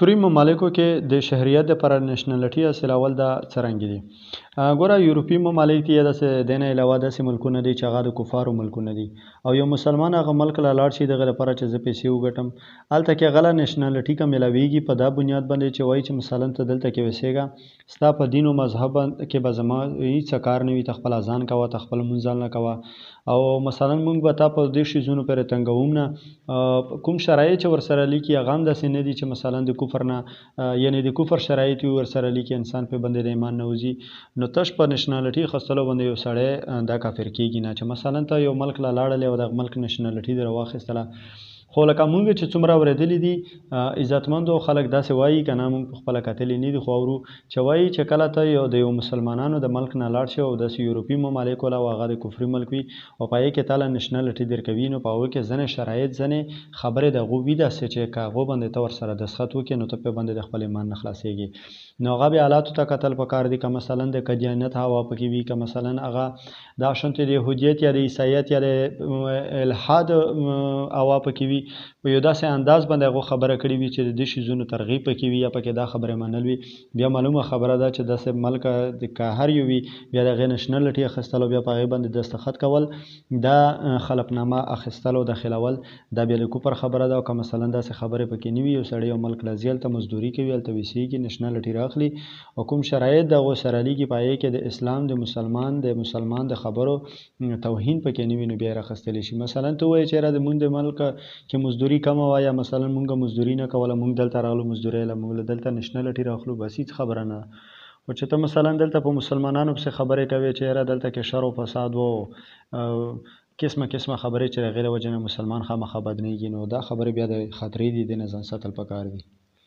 کفري ممالکو کې د شهریت دپاره نېشنلټي حاصلول دا څرنګه دي؟ ګوره یورپي ممالک دي یا داسې دې نه علاوه داسې ملکونه دي چې هغه د کفارو ملکونه دي او یو مسلمان هغه ملک له لاړ شي دغه لپاره چې زه پیسې وګټم هلته کې هغه له نېشنلټي که میلاویږي په دا بنیاد باندې چې وایي چې مثلا ته دلته کې اوسېږه ستا په دین او مذهب کې به زما هېڅ کار نه وي ته خپل اذان کوه ته خپل لمونځ ځان له کوه او مثلا موږ به تا په دې شیزونو پورې تنګوم نه کوم شرایط چې ورسره لیکي هغه هم داسې نه دي چې مثلا د کفر نه یعنې د کفر شرایط وي ورسره لیکي انسان پې باندې د ایمان نه وځي نو تش په نېشنلټي اخیستلو باندې یو سړی دا کافر کېږي نه چې مثلا ته یو ملک له لاړلې او دغه ملک نېشنلټي دې راواخیستله خو لکه مونږ چې څومره اورېدلي دي عزتمندو خلک داسې وایي که نه مونږ پخپله کتلي نه دي خو اورو چې وایي چې کله ته د یو مسلمانانو د ملک نه لاړ شي او داسې یورپي ممالکو له او هغه د کفري ملک وي او په هغې کې تا له نېشنلټي درکوي نو په هغو کې ځینې شرایط ځینې خبرې د هغو وي داسې چې که هغو باندې ته ورسره دستخط وکړې نو ته پرې باندې د خپل ایمان نه خلاصېږي نو هغه بیا حالاتو ته کتل پکار دي که مثلا د قدیانیت هوا پکې وي که مثلا هغه دا شانتې د یهودیت یا د عیسایت یا د الحاد هوا پکې وي په یو داسې انداز باندې هغو خبره کړې وي چې د دې شیزونو ترغیب پکې وي یا پکې دا خبرې منل وي بیا معلومه خبره ده چې داسې ملک که هر یو وي بیا د هغې نېشنلټي اخیستل او بیا په هغې باندې دستخط کول دا خلفنامه اخیستل او داخلول دا بیا د کفر خبره ده او که مثلا داسې خبرې پکې نه وي یو سړی یو ملک له ځي هلته مزدوري کوي هلته ویسېږي نېشنلټي راخلي او کوم شرایط د هغو سره لیکي په هغې کې د اسلام د مسلمان د خبرو توهین پکې نه وي نو بیا یې راخیستلی شي مثلا ته ووایې چې یاره زمونږ د ملک کې مزدوري کمه وه یا مثلا مونږ مزدوري نه کوله مونږ دلته راغلو مزدورۍ له مونږ له دلته نېشنلټي راخلو بس هېڅ خبره نه ده خو چې ته مثلا دلته په مسلمانانو پسې خبرې کوې چې یاره دلته کې شر او فساد و قسمه خبرې چې د هغې د وجې نه مسلمان خامخا بدنېږي نو دا خبرې بیا د خطرې دي دې نه ځان ساتل پکار دي